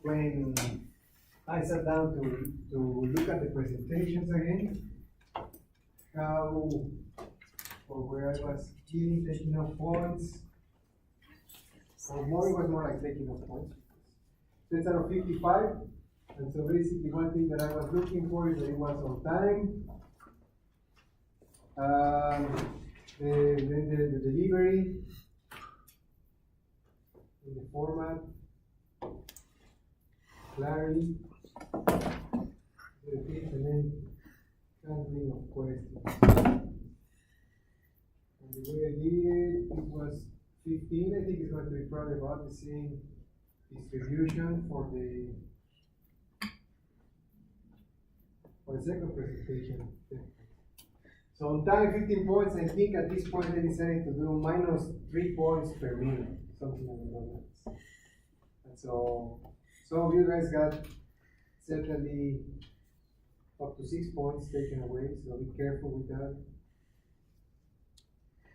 when I sat down to look at the presentations again, how or where I was taking off points, or more, it was more like taking off points. So it's out of 55, and so basically one thing that I was looking for is that it was on time. Then the delivery, in the format, clarity, and then handling of questions. And the way I did it was 15. I think it's going to be probably about the same distribution for the second presentation. So on time, 15 points. I think at this point they decided to do -3 points per minute, something like that. And so some of you guys got certainly up to 6 points taken away, so be careful with that.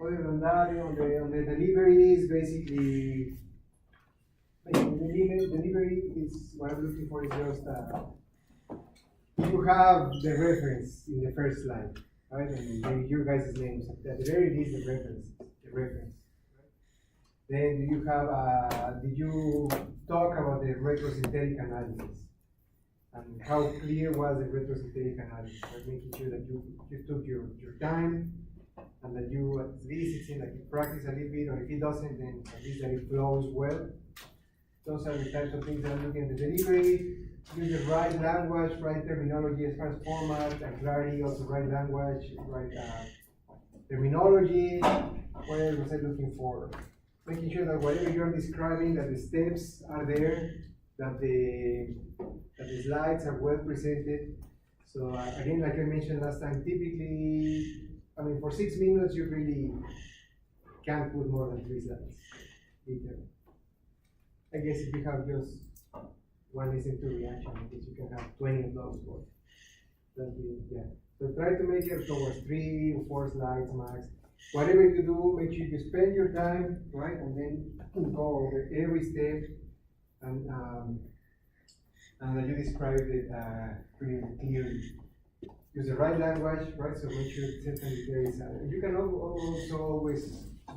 Other than that, on the deliveries, basically, delivery is what I'm looking for is just you have the reference in the first slide, right? And your guys' names at the very least the reference. Right? Then do you have did you talk about the retrosynthetic analysis? And how clear was the retrosynthetic analysis? Right? Making sure that you took your time and that you at least it seems like you practice a little bit, or if it doesn't, then at least that it flows well. Those are the types of things that I'm looking at the delivery. Use the right language, right terminology as far as format and clarity, also right language, right terminology. What else was I looking for? Making sure that whatever you're describing, that the steps are there, that the slides are well presented. So again, like I mentioned last time, typically, I mean, for 6 minutes, you really can't put more than 3 slides. I guess if you have just one listen to reaction, I guess you can have 20 of those. But yeah. So try to make it towards 3 or 4 slides max. Whatever you do, make sure you spend your time, right? And then go over every step and that you describe it pretty clearly. Use the right language, right? So make sure certainly there is you can also always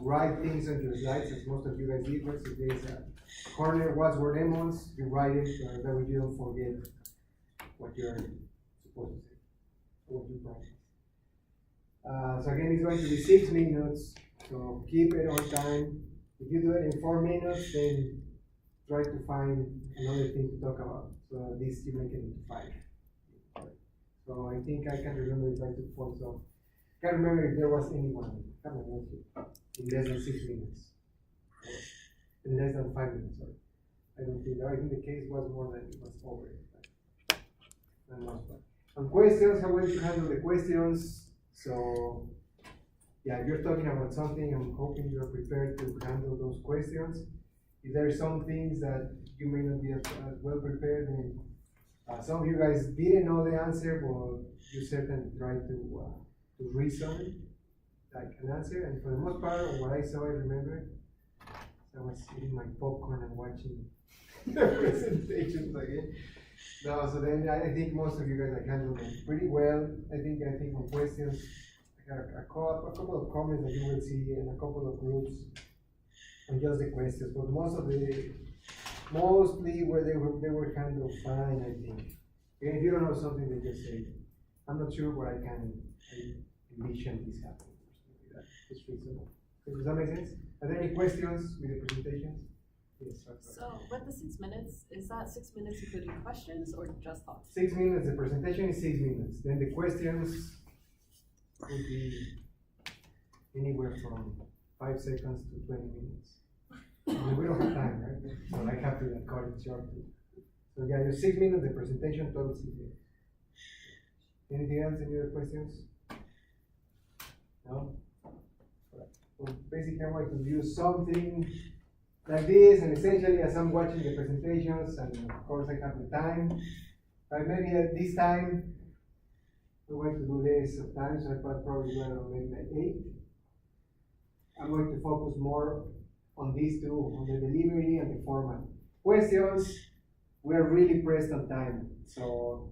write things on your slides, as most of you guys did, right? So there is a corner, what's word lemons, you write it, that way you don't forget what you're supposed to say, what you practice. So again, it's going to be 6 minutes, so keep it on time. If you do it in 4 minutes, then try to find another thing to talk about. So at least you make it into 5. So I think I can remember if I took 4, so I can't remember if there was anyone in less than 6 minutes. In less than 5 minutes, sorry. I think the case was more than it was over. And questions, how will you handle the questions? So, yeah, if you're talking about something, I'm hoping you're prepared to handle those questions. If there are some things that you may not be as well prepared, then some of you guys didn't know the answer, but you certainly tried to reason like an answer. And for the most part, what I saw, I remember, I was eating my popcorn and watching the presentations again. No, so then I think most of you guys handled them pretty well. I think on questions, I got a couple of comments that you will see in a couple of groups on just the questions, but mostly where they were handled fine, I think. And if you don't know something, then just say, I'm not sure, but I envision this happening. It's reasonable. Does that make sense? Are there any questions with the presentations? Yes, so with the 6 minutes, is that 6 minutes including questions or just thoughts? 6 minutes, the presentation is 6 minutes. Then the questions could be anywhere from 5 seconds to 20 minutes. I mean, we don't have time, right? So I have to cut it short. So yeah, your 6 minutes, the presentation, total 6 minutes. Anything else? Any other questions? No? So basically, I'm going to use something like this, and essentially, as I'm watching the presentations, and of course, I have the time. But maybe at this time, we're going to do less of time, so I probably do it maybe like 8. I'm going to focus more on these two, on the delivery and the format. Questions, we're really pressed on time, so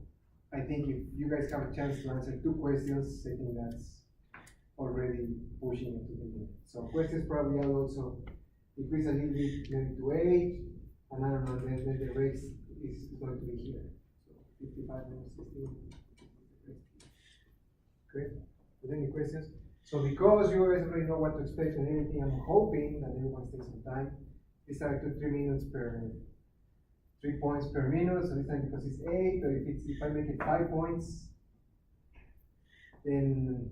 I think if you guys have a chance to answer 2 questions, I think that's already pushing it to the limit. So questions probably I'll also increase a little bit, maybe to 8, and I don't know, then the race is going to be here. So 55 minus 16. Great. Are there any questions? So because you guys already know what to expect and everything, I'm hoping that everyone takes some time. These are 2 3 minutes per 3 points per minute. So this time because it's 8, or if I make it 5 points, then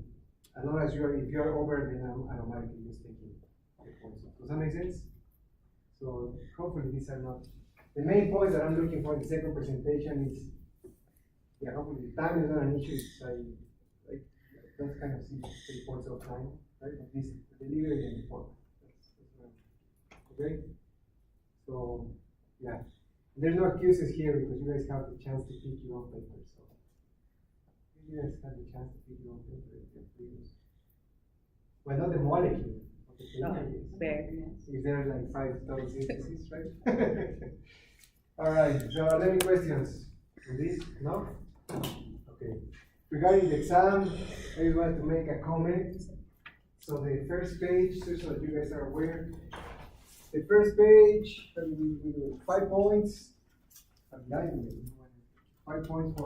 as long as if you're over, then I'm automatically just taking the points. Does that make sense? So hopefully these are not the main point that I'm looking for in the second presentation is, yeah, hopefully the time is not an issue. It's like don't kind of see 3 points of time, right? But this the delivery and the format. Okay. So yeah, there's no excuses here because you guys have the chance to pick your own paper. So you guys have the chance to pick your own paper. Well, not the molecule of the paper. Fair. If there are like 5 double syntheses, right? All right. So are there any questions on this? No? Okay. Regarding the exam, I just wanted to make a comment. So the first page, just so that you guys are aware, the first page, we do 5 points. 5 points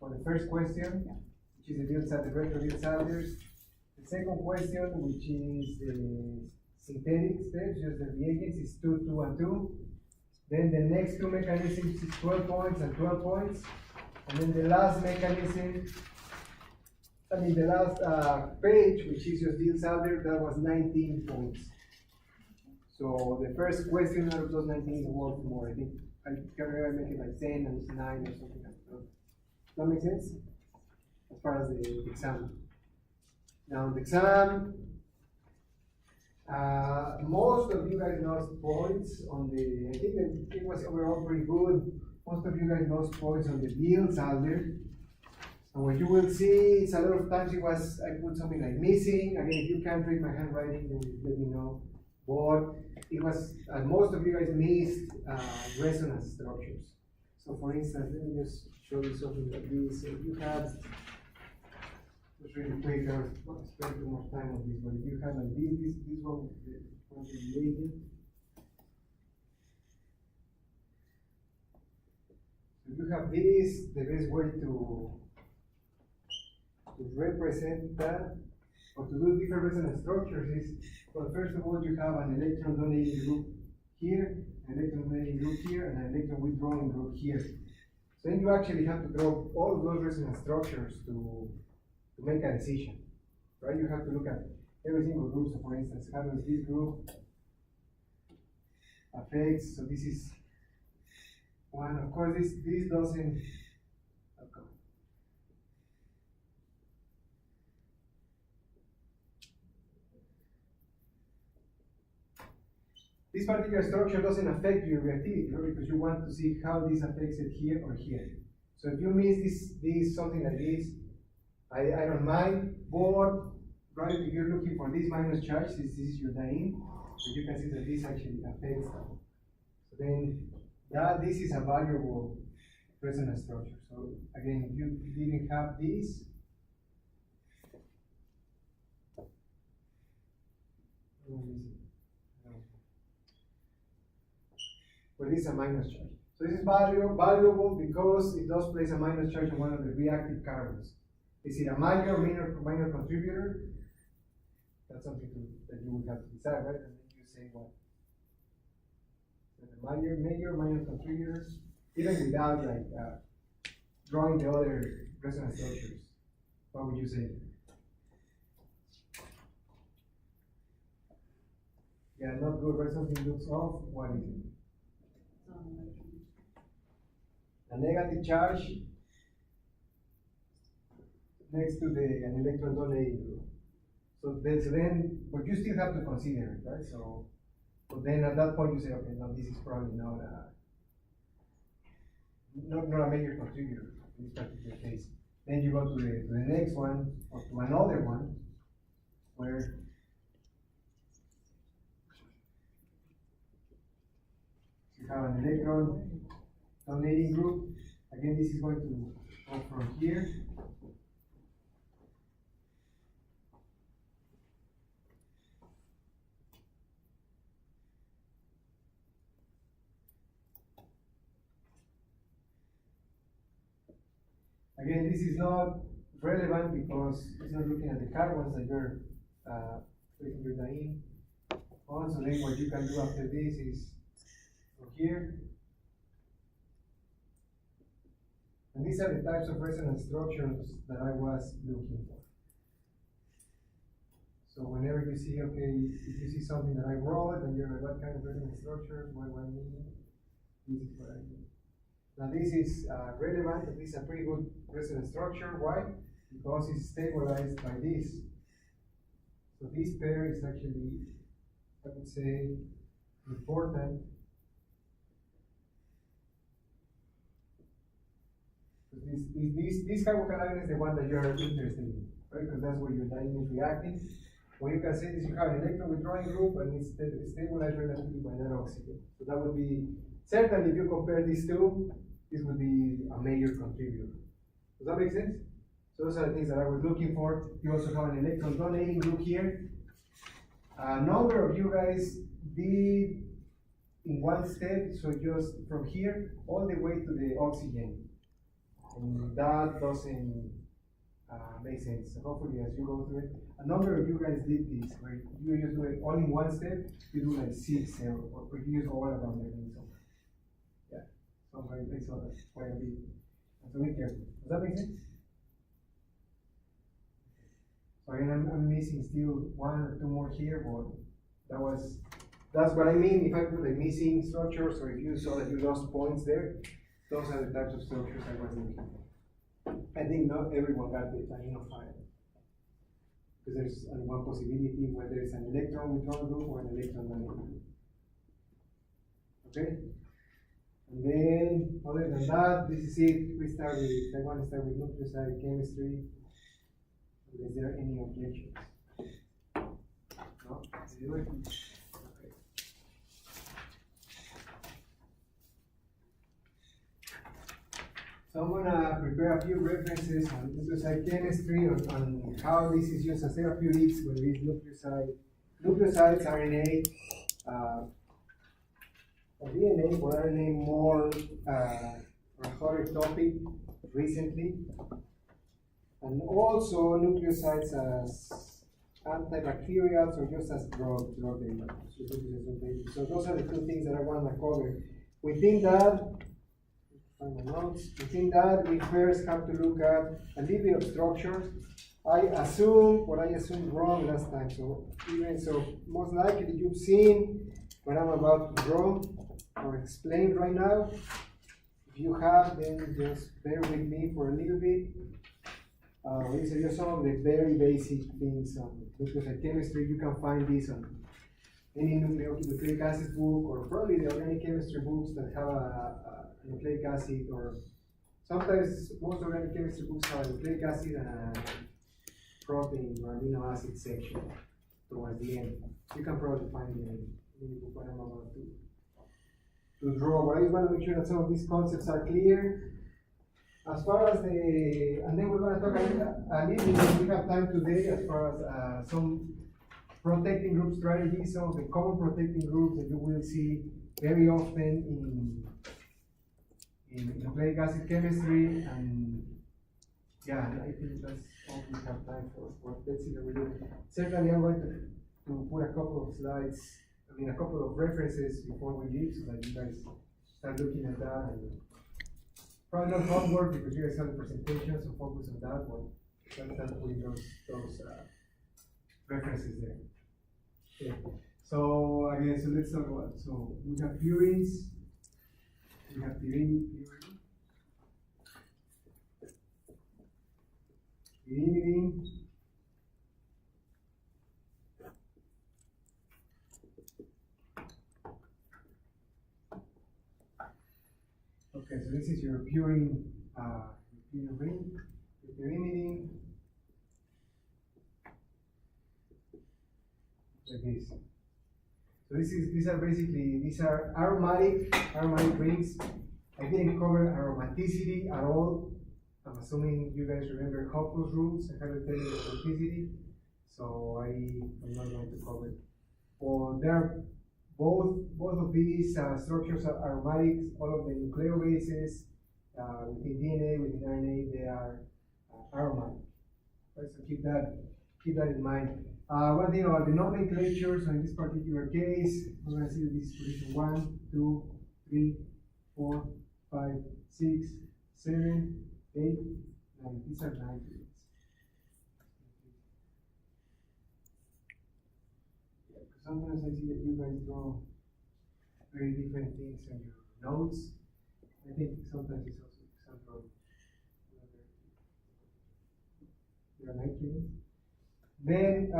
for the first question, which is the retro Diels-Alder. The second question, which is the synthetic steps, just the reagents, is 2, 2, and 2. Then the next 2 mechanisms is 12 points and 12 points. And then the last mechanism, the last page, which is just Diels-Alder, that was 19 points. So the first question out of those 19 is worth more. I think I can remember make it like 10 and 9 or something like that. Does that make sense? As far as the exam. Now the exam, most of you guys lost points on the, I think that it was overall pretty good. Most of you guys lost points on the Diels-Alder. And what you will see is a lot of times it was, I put something like missing. Again, if you can't read my handwriting, then let me know. But it was, most of you guys missed resonance structures. So for instance, let me just show you something like this. So you have, just really quick, I won't spend too much time on this, but if you have like this one, the reagent. If you have this, the best way to represent that or to do different resonance structures is, well, first of all, you have an electron donating group here, an electron donating group here, and an electron withdrawing group here. So then you actually have to draw all of those resonance structures to make a decision, right? You have to look at every single group. So for instance, how does this group affect? So this is one. Of course, this doesn't. This particular structure doesn't affect your reactivity, right? Because you want to see how this affects it here or here. So if you miss this something like this, I don't mind. But right, if you're looking for this minus charge, this is your diene, so you can see that this actually affects that. So then this is a valuable resonance structure. So again, if you didn't have this, but this is a minus charge. So this is valuable because it does place a minus charge on one of the reactive carbons. Is it a major or minor contributor? That's something that you would have to decide, right? And then you say what? So the major, minor contributors, even without like drawing the other resonance structures, what would you say? Yeah, not good, right? Something looks off. What is it? A negative charge next to an electron donating group. So then, but you still have to consider it, right? So, but then at that point you say, okay, no, this is probably not a major contributor in this particular case. Then you go to the next one or to another one where you have an electron donating group. Again, this is going to go from here. Again, this is not relevant because it's not looking at the carbons that you're placing your dye on. So then what you can do after this is go here. And these are the types of resonance structures that I was looking for. So whenever you see, okay, if you see something that I wrote and you're like, what kind of resonance structure, what do I mean? This is what I mean. Now this is relevant, this is a pretty good resonance structure. Why? Because it's stabilized by this. So this pair is actually, I would say, important. This carbocation is the one that you are interested in, right? Because that's where your diene is reacting. What you can say is you have an electron withdrawing group and it's stabilized relatively by that oxygen. So that would be, certainly if you compare these two, this would be a major contributor. Does that make sense? So those are the things that I was looking for. You also have an electron donating group here. A number of you guys did in one step, so just from here all the way to the oxygen. And that doesn't make sense. So hopefully as you go through it, a number of you guys did this, where you just do it all in one step, you do like 6 or you use all around the ring somewhere. Yeah, somebody takes quite a bit. So be careful. Does that make sense? So again, I'm missing still 1 or 2 more here, but that's what I mean. If I put like missing structures, or if you saw that you lost points there, those are the types of structures I was looking for. I think not everyone got the dienophile, because there's only one possibility, whether it's an electron withdrawal group or an electron donating group. Okay? And then, other than that, this is it. I want to start with nucleoside chemistry. Is there any objections? No? Okay. So I'm going to prepare a few references on nucleoside chemistry, on how this is used as therapeutics, whether it's nucleosides, RNA, or DNA, or RNA more a hotter topic recently. And also nucleosides as antibacterials or just as drug derivatives. So those are the 2 things that I want to cover. Within that, we first have to look at a little bit of structure. I assumed wrong last time. So most likely you've seen what I'm about to draw or explain right now. If you have, then just bear with me for a little bit. These are just some of the very basic things on nucleoside chemistry. You can find these on any nucleic acid book, or probably the organic chemistry books that have a nucleic acid, or sometimes most organic chemistry books have a nucleic acid and a protein or amino acid section towards the end. You can probably find it in the book what I'm about to draw. But I just want to make sure that some of these concepts are clear. As far as and then we're going to talk a little bit, if we have time today, as far as some protecting group strategies, some of the common protecting groups that you will see very often in nucleic acid chemistry. And yeah, I think that's all we have time for. Let's see what we do. Certainly, I'm going to put a couple of slides, a couple of references before we leave, so that you guys start looking at that. And probably not homework because you guys have the presentation, so focus on that one. That's putting those references there. Okay. So again, so let's talk about. So we have purines, we have pyrimidine. Okay, so this is your purine ring, pyrimidine. Like this. So these are aromatic rings. I didn't cover aromaticity at all. I'm assuming you guys remember Hopfler's rules and how to tell you aromaticity. So I'm not going to cover it. Well, there both of these structures are aromatics. All of the nucleobases within DNA, within RNA, they are aromatic. Right, so keep that in mind. One thing about the nomenclature, so in this particular case, we're going to see that this is position 1, 2, 3, 4, 5, 6, 7, 8, 9. These are 9 units. Yeah, because sometimes I see that you guys draw very different things on your notes. I think sometimes it's also some from there are 9 units. Then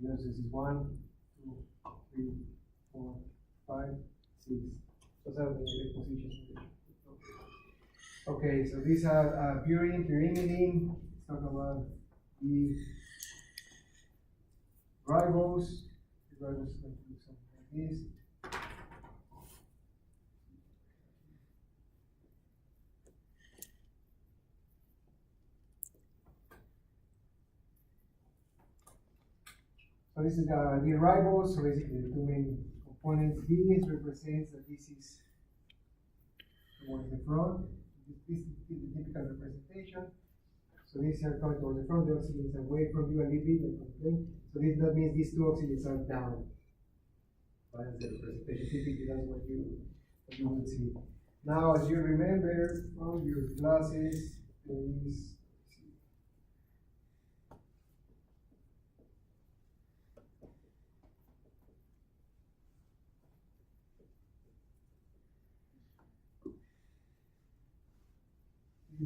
this is 1, 2, 3, 4, 5, 6. Those are the positions. Okay, so these are purine, pyrimidine. Let's talk about the ribose. The ribose is going to do something like this. So this is the ribose, so basically the two main components. This represents that this is towards the front. This is the typical representation. So these are coming towards the front, the oxygen is away from you a little bit, okay? So that means these two oxygens are down. That's the representation. Typically that's what you would see. Now as you remember from your classes, there is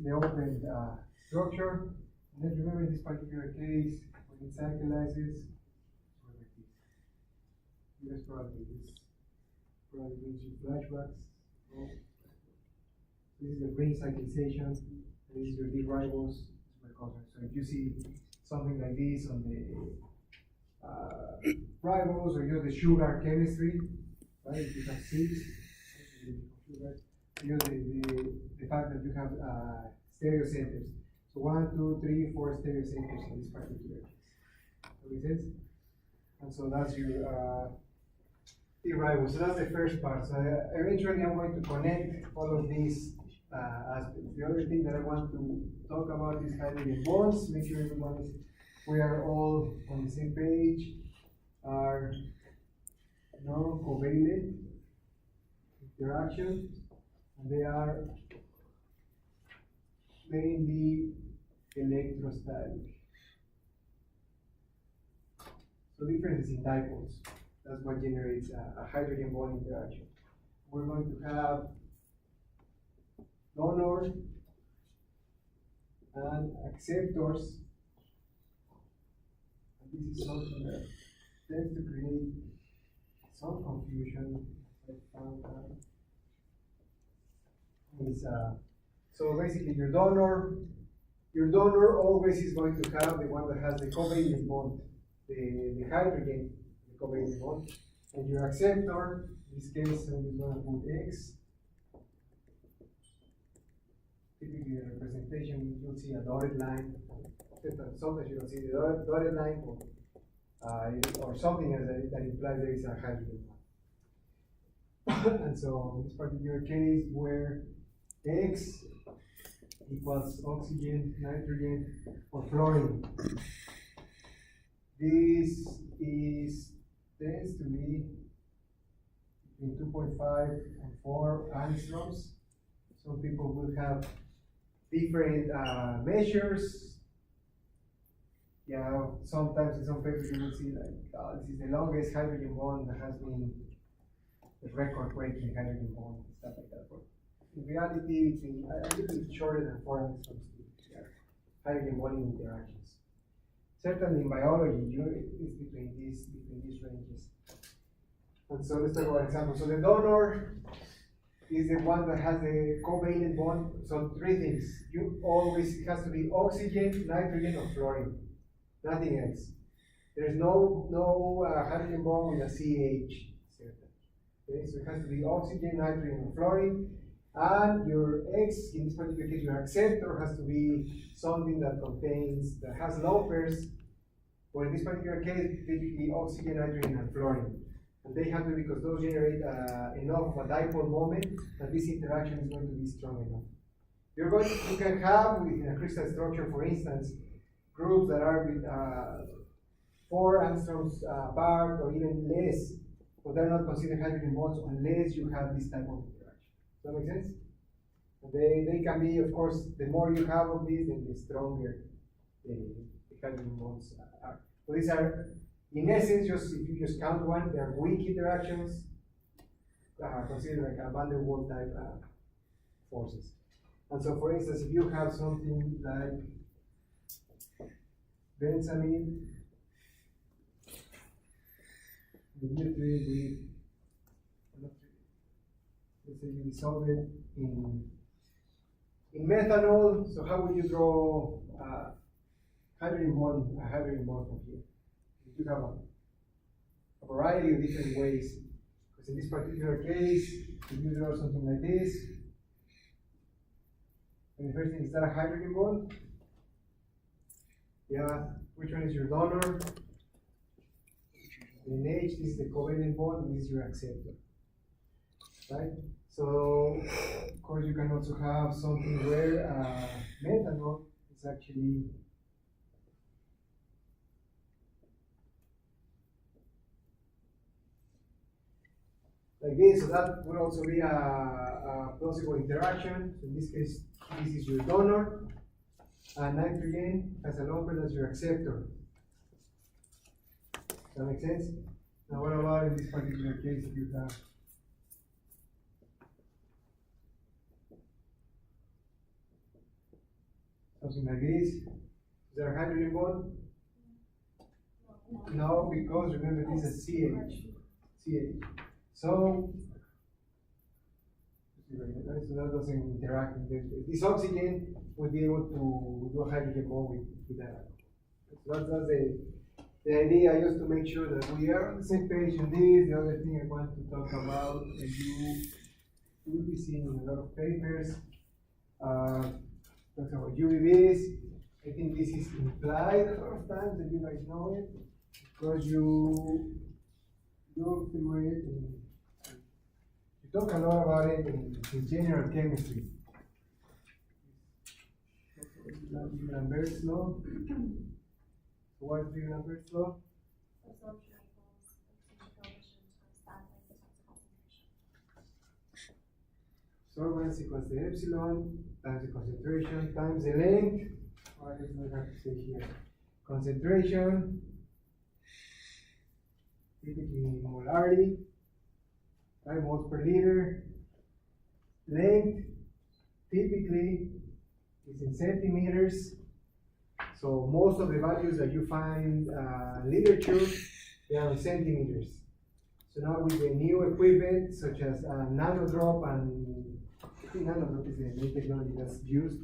the open structure. And then remember in this particular case, when it cyclizes, like this. You guys probably brings you flashbacks. No? This is the ring cyclization, and this is your D-ribose. So if you see something like this on the ribose or just the sugar chemistry, right? If you have 6, you know, the fact that you have stereocenters. So 1, 2, 3, 4 stereocenters in this particular case. That makes sense? And so that's your ribose. So that's the first part. So eventually I'm going to connect all of these aspects. The other thing that I want to talk about is hydrogen bonds. Make sure we are all on the same page. Are non-covalent interactions. And they are mainly electrostatic. So differences in dipoles. That's what generates a hydrogen bond interaction. We're going to have donors and acceptors. And this is something that tends to create some confusion. I found out. So basically your donor always is going to have the one that has the covalent bond, the hydrogen, the covalent bond, and your acceptor, in this case I'm going to put X. Typically the representation you'll see a dotted line, sometimes you don't see the dotted line or something that implies there is a hydrogen bond. And so in this particular case where X equals oxygen, nitrogen, or fluorine. This tends to be between 2.5 and 4 angstroms. Some people will have different measures. Yeah, sometimes in some papers you will see like this is the longest hydrogen bond that has been the record-breaking hydrogen bond, stuff like that. In reality, between a little bit shorter than 4 angstroms to hydrogen bonding interactions. Certainly in biology, it's between these ranges. And so let's talk about examples. So the donor is the one that has the covalent bond. So 3 things. It has to be oxygen, nitrogen, or fluorine. Nothing else. There's no hydrogen bond with a CH. Okay, so it has to be oxygen, nitrogen, or fluorine. And your X, in this particular case, your acceptor has to be something that has low pairs, or in this particular case, typically oxygen, nitrogen, and fluorine. And they have to, because those generate enough of a dipole moment that this interaction is going to be strong enough. You can have within a crystal structure, for instance, groups that are with 4 angstroms apart or even less, but they're not considered hydrogen bonds unless you have this type of interaction. Does that make sense? They can be, of course, the more you have of these, then the stronger the hydrogen bonds are. So these are, in essence, if you just count one, they're weak interactions, considered like a van der Waals type forces. And so, for instance, if you have something like benzamine, the U3 with, let's say you dissolve it in methanol, so how would you draw a hydrogen bond from here? You have a variety of different ways. Because in this particular case, if you draw something like this, and the first thing, is that a hydrogen bond? Yeah, which one is your donor? In H, this is the covalent bond, this is your acceptor. Right? So, of course, you can also have something where methanol is actually like this, so that would also be a plausible interaction. So in this case, this is your donor, and nitrogen has a lower as your acceptor. Does that make sense? Now, what about in this particular case if you have something like this? Is there a hydrogen bond? No, because remember this is CH. So that doesn't interact with this oxygen would be able to do a hydrogen bond with that. So that's the idea, just to make sure that we are on the same page on this. The other thing I want to talk about, and you will be seeing in a lot of papers, talks about UVBs. I think this is implied a lot of times that you guys know it, because you go through it and you talk a lot about it in general chemistry. Lambert's law. What is Lambert's law? Absorption equals oxygen Absorbance equals the epsilon times the concentration times the length. Or I guess I have to say here. Concentration, typically molarity, 5 moles per liter. Length, typically, is in centimeters. So most of the values that you find literature, they are in centimeters. So now with the new equipment, such as nanodrop, and I think nanodrop is the main technology that's used.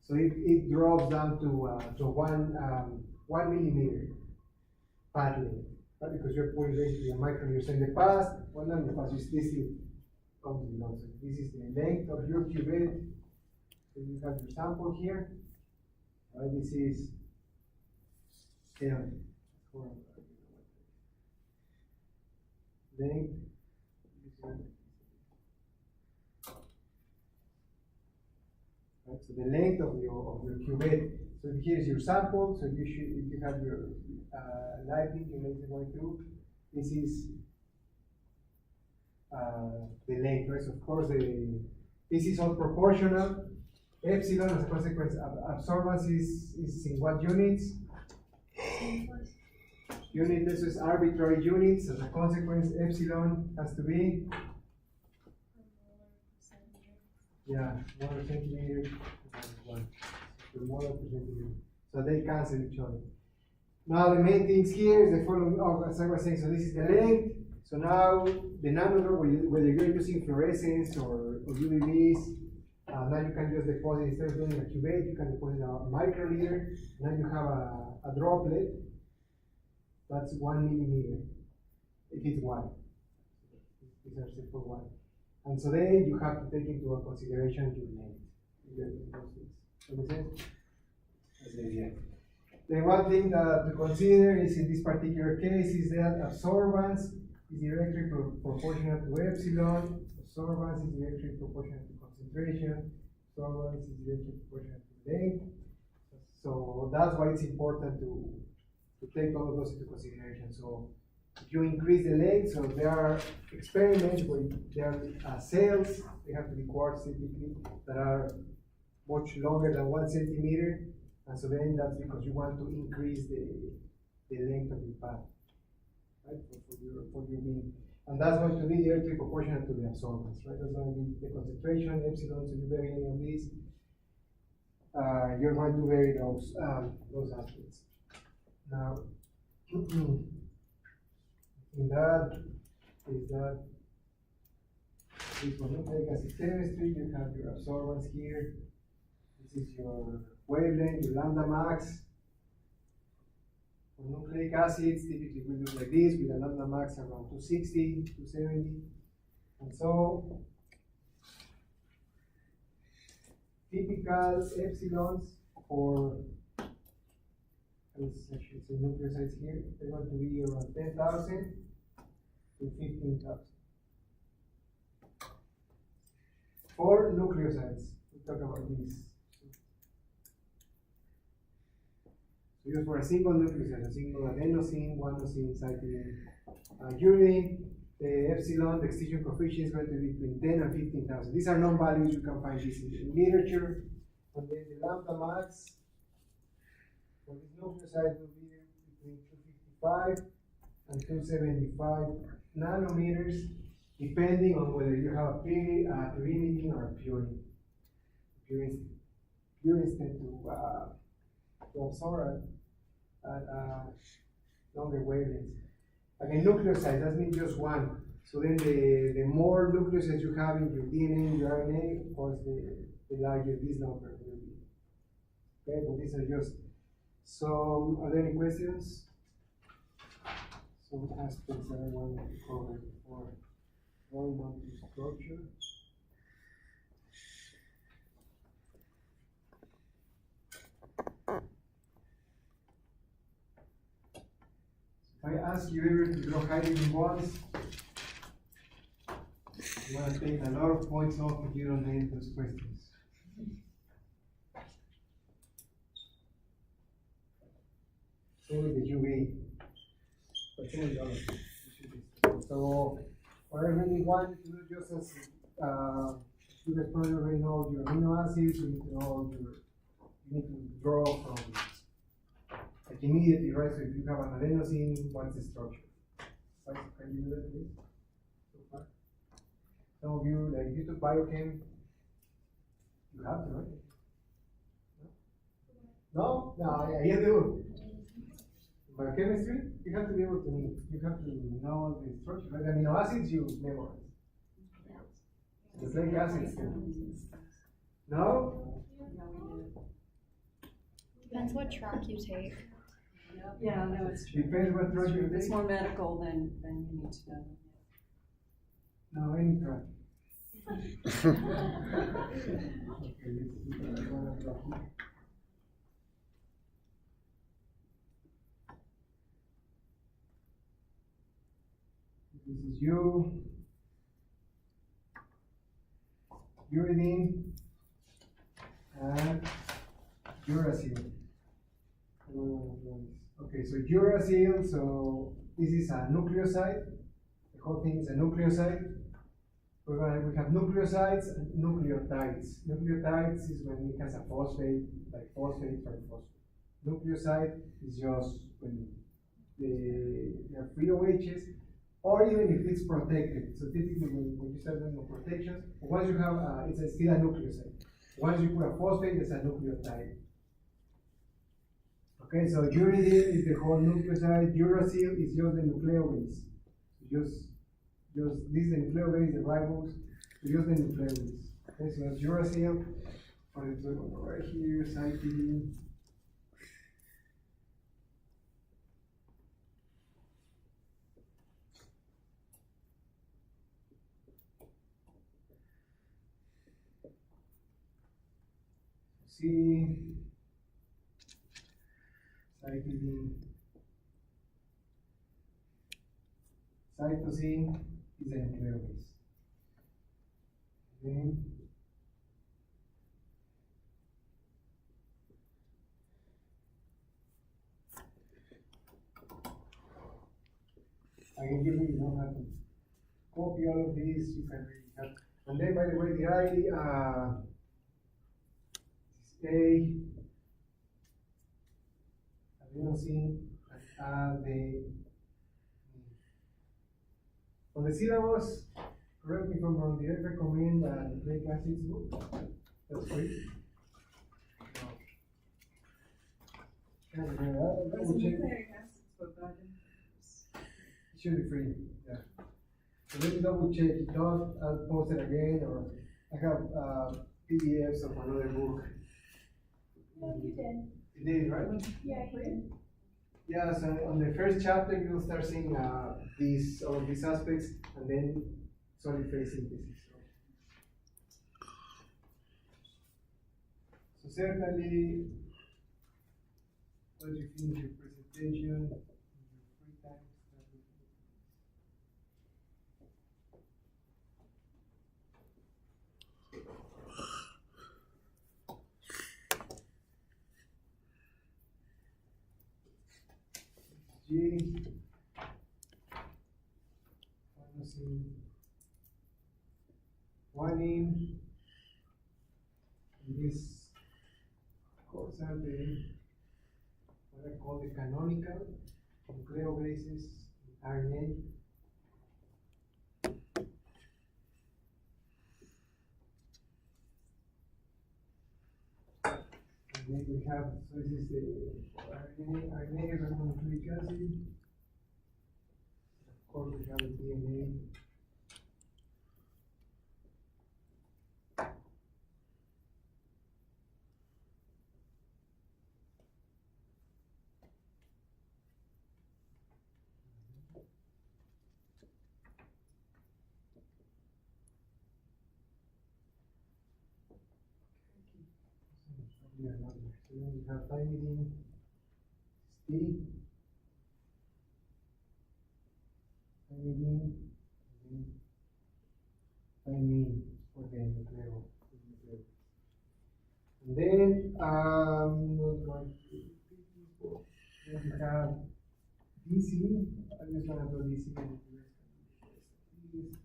So it drops down to 1 millimeter pad length, right? Because you're putting basically a micrometer. So in the past, well, not in the past, this is comes below. So this is the length of your cuvette. So you have your sample here. Right, this is length. Right, so the length of your cuvette. So here's your sample. So if you have your lighting, your laser going through. This is the length. Right? So of course this is all proportional. Epsilon, as a consequence, absorbance is in what units? Unit, this is arbitrary units. As a consequence, epsilon has to be, yeah, molar centimeter, 1 per molar per centimeter. So they cancel each other. Now the main things here is the following. Oh, as I was saying, so this is the length. So now the nanodrop, whether you're using fluorescence or UVBs, now you can just deposit, instead of doing a cuvette, you can deposit a microliter. Now you have a droplet. That's 1 millimeter if it's wide. These are simple ones. And so then you have to take into consideration your length. Does that make sense? That's the idea. The one thing to consider is in this particular case is that absorbance is directly proportional to epsilon. Absorbance is directly proportional to concentration. Absorbance is directly proportional to length. So that's why it's important to take all of those into consideration. So if you increase the length, so there are experiments where there are cells, they have to be quartz typically, that are much longer than 1 centimeter. And so then that's because you want to increase the length of your path, right, for your beam. And that's going to be directly proportional to the absorbance, right? That's going to be the concentration, epsilon, so you vary any of these. You're going to vary those aspects. Now, in that is that for nucleic acid chemistry, you have your absorbance here. This is your wavelength, your lambda max. For nucleic acids, typically we look like this with a lambda max around 260, 270. And so, typical epsilons for, let's actually say nucleosides here, they're going to be around 10,000 to 15,000. For nucleosides, we talk about this. So just for a single nucleoside, a single adenosine, guanosine, cytidine, uridine, the epsilon, the extinction coefficient is going to be between 10 and 15,000. These are known values, you can find this in literature. And then the lambda max for this nucleoside will be between 255 and 275 nanometers, depending on whether you have a pyrimidine or a purine. Purines tend to absorb at longer wavelengths. Again, nucleosides, that means just one. So then the more nucleosides you have in your DNA, in your RNA, of course, the larger this number will be. Okay, but these are just some. Are there any questions? Some aspects that I want to cover before going on to structure. If I ask you ever to draw hydrogen bonds, you want to take a lot of points off if you don't name those questions. Same with the UV. But same with others. So what I really want to do just as you guys probably already know your amino acids, you need to know you need to draw from like immediately, right? So if you have an adenosine, what's the structure? Right? Can you do that please? So far? Some of you, like you took biochem, you have to, right? No? No, yeah, you do. Biochemistry, you have to be able to, you have to know the structure, right? Amino acids you memorize. Nucleic acids. No? Depends what track you take. Yeah, no, it's true. Depends what drug you If it's take. more medical, then you need to know. No, any drug. This is uridine, and uracil. Okay, so uracil, so this is a nucleoside. The whole thing is a nucleoside. We have nucleosides and nucleotides. Nucleotides is when it has a phosphate, like phosphate, triphosphate. Nucleoside is just when they are free OHs, or even if it's protected. So typically when you start doing the protections, once you have, it's still a nucleoside. Once you put a phosphate, it's a nucleotide. Okay, so uridine is the whole nucleoside. Uracil is just the nucleobase. Just this is the nucleobase, the ribose, just the nucleobase. Okay, so that's uracil. For example, right here, cytidine. C, cytidine. Cytosine is a nucleobase. Then I can give you don't have to copy all of these, you can really have. And then by the way, did I adenosine and the on the syllabus, correct me if I'm wrong, did I recommend the nucleic acids book? That's free. Can't remember. Double check. It should be free, yeah. So let me double check. If not, I'll post it again, or I have PDFs of another book. No, you did. You did, right? Yeah, you did. Yeah, so on the first chapter, you'll start seeing all of these aspects, and then solid phase synthesis. So certainly, once you finish your presentation, in your free time, start looking at this. G, adenosine, guanine, and this, of course, are the what I call the canonical nucleobases in RNA. And then we have, so this is the RNA is a nucleic acid. Of course, we have the DNA. Yeah, so then we have thymidine, T, thymidine, and thymine for the nucleo. And then not going to then we have DC. I'm just gonna do DC and the rest can be this.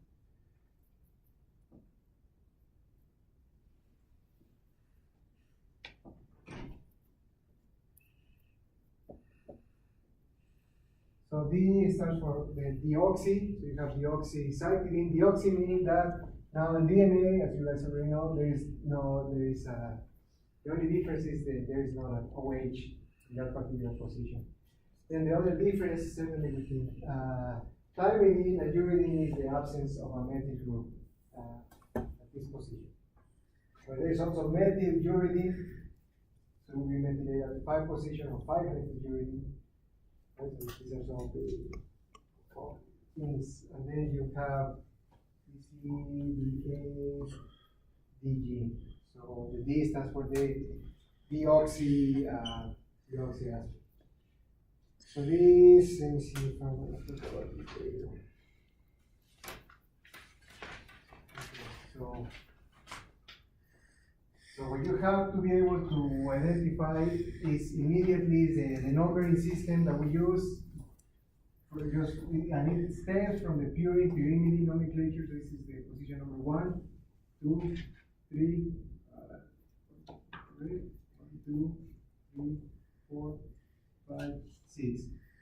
So D stands for the deoxy, so you have deoxycytidine. Deoxy meaning that now in DNA, as you guys already know, the only difference is that there is not an OH in that particular position. Then the other difference certainly between thymidine and uridine is the absence of a methyl group at this position. But there is also methyl uridine, so we methylated at the 5 position of 5-methyl uridine. Right, so these are some of the things, and then you have DC, DA, DG. So the D stands for the deoxy acid. So this, let me see if I'm going to talk about it later. Okay, so what you have to be able to identify is immediately the numbering system that we use. And it stems from the pyrimidine nomenclature. So this is the position number 1, 2, 3, 1, 2, 3, 4, 5, 6.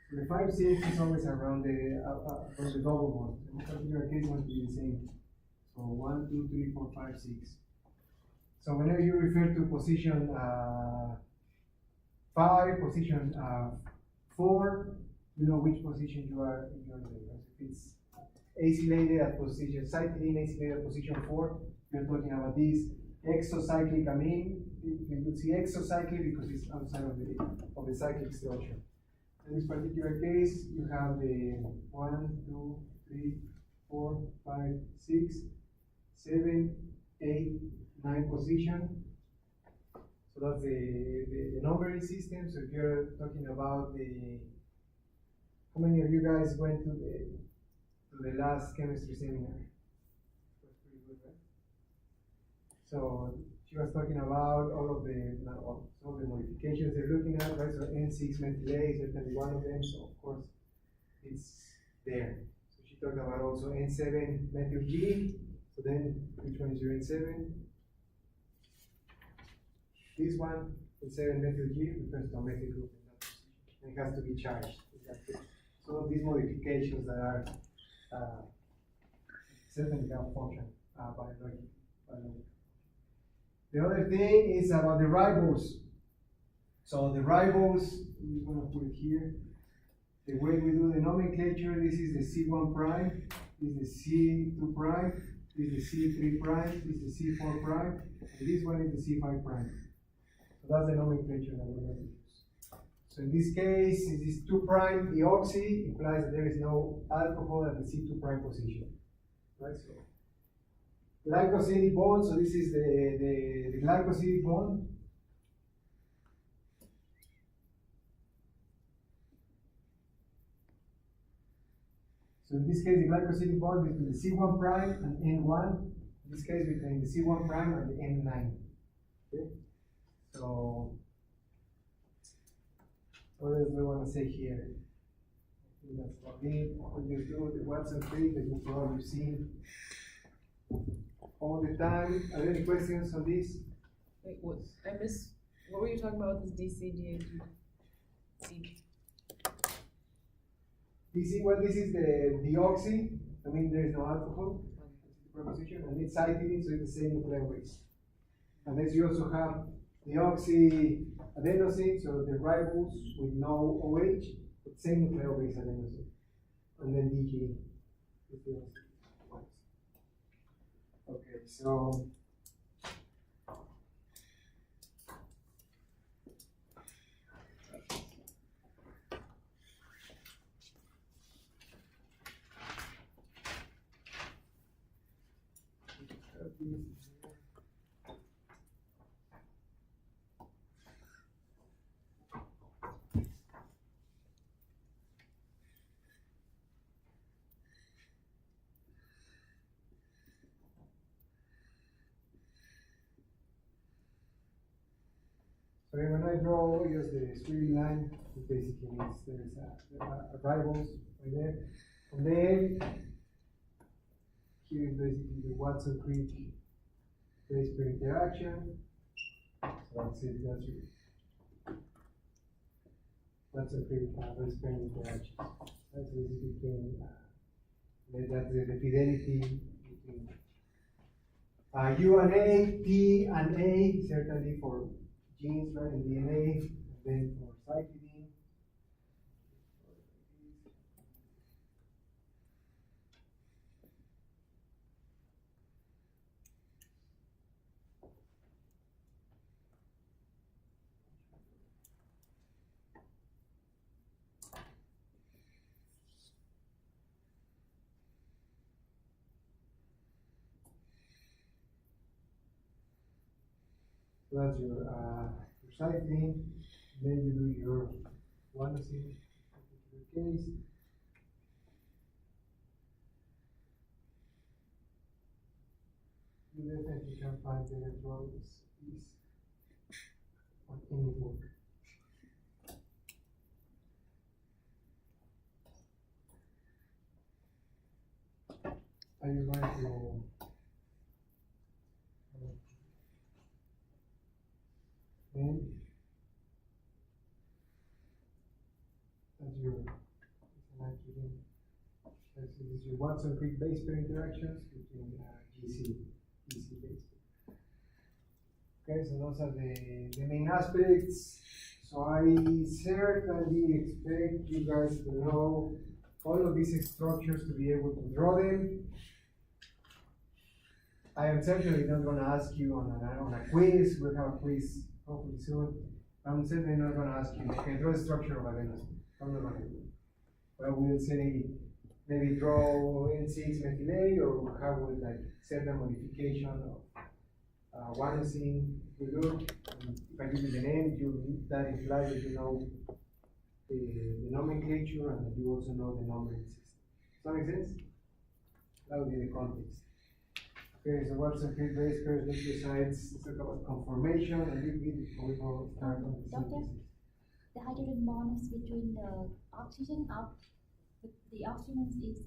So the 5, 6 is always around the double bond. In this particular case, it must be the same. So 1, 2, 3, 4, 5, 6. So whenever you refer to position 5, position 4, you know which position you are in. If it's acylated at position, cytidine acylated at position 4, you're talking about this exocyclic amine. You could see exocyclic because it's outside of the cyclic structure. In this particular case, you have the 1, 2, 3, 4, 5, 6, 7, 8, 9 position. So that's the numbering system. So if you're talking about how many of you guys went to the last chemistry seminar? Was pretty good, right? So she was talking about all of not all of the modifications they're looking at, right? So N6 methyl A is certainly one of them. So of course it's there. So she talked about also N7 methyl G. So then which one is your N7? This one, N7 methyl G, refers to a methyl group in that position. And it has to be charged. Some of these modifications that are certainly have function biological. The other thing is about the ribose. So the ribose, I'm going to put it here. The way we do the nomenclature, this is the C1 prime, this is the C2 prime, this is the C3 prime, this is the C4 prime, and this one is the C5 prime. So that's the nomenclature that we're going to use. So in this case, it is 2 prime deoxy, implies that there is no alcohol at the C2 prime position. Right? So glycosidic bond, so this is the glycosidic bond. So in this case, the glycosidic bond between the C1 prime and N1. In this case, between the C1 prime and the N9. Okay? So what else do I want to say here? I think that's about it. What you do, the Watson trick that you've probably seen all the time. Are there any questions on this? Wait, what were you talking about with this DC, DC, well, this is the deoxy. I mean, there is no alcohol preposition, and it's cyclidine, so it's the same nuclear weight. And then you also have deoxyadenosine, so the ribose with no OH, but same nuclear base adenosine. And then DG is the ones. Okay, so so when I draw just the straight line, it basically means there's a ribose right there. And then here is basically the Watson-Crick base pair interaction. So that's it, that's it. Watson-Crick base pair interaction. That's basically that's the fidelity between U and A, T and A, certainly for genes, right, in DNA, and then for cyclidine. So that's your cycline, then you do your guanosine, in particular case. You definitely can find better drawings on any book. I just wanted to then that's your nitrogen. This is your Watson-Crick base pair interactions between GC base pair. Okay, so those are the main aspects. So I certainly expect you guys to know all of these structures, to be able to draw them. I am certainly not going to ask you on a quiz. We'll have a quiz hopefully soon. I'm certainly not going to ask you, okay, draw the structure of adenosine. I'm not going to do it. But we'll say, maybe draw N6 methyl A, or how would like certain modification Guanosine, we look, if I give you the name, that implies that you know the nomenclature and that you also know the numbering system. Does that make sense? That would be the context. Okay, so what's acute base pairs, nucleosides? Let's talk about conformation and before we go start on the Doctor? synthesis. The hydrogen bond is between the oxygen up, the oxygen is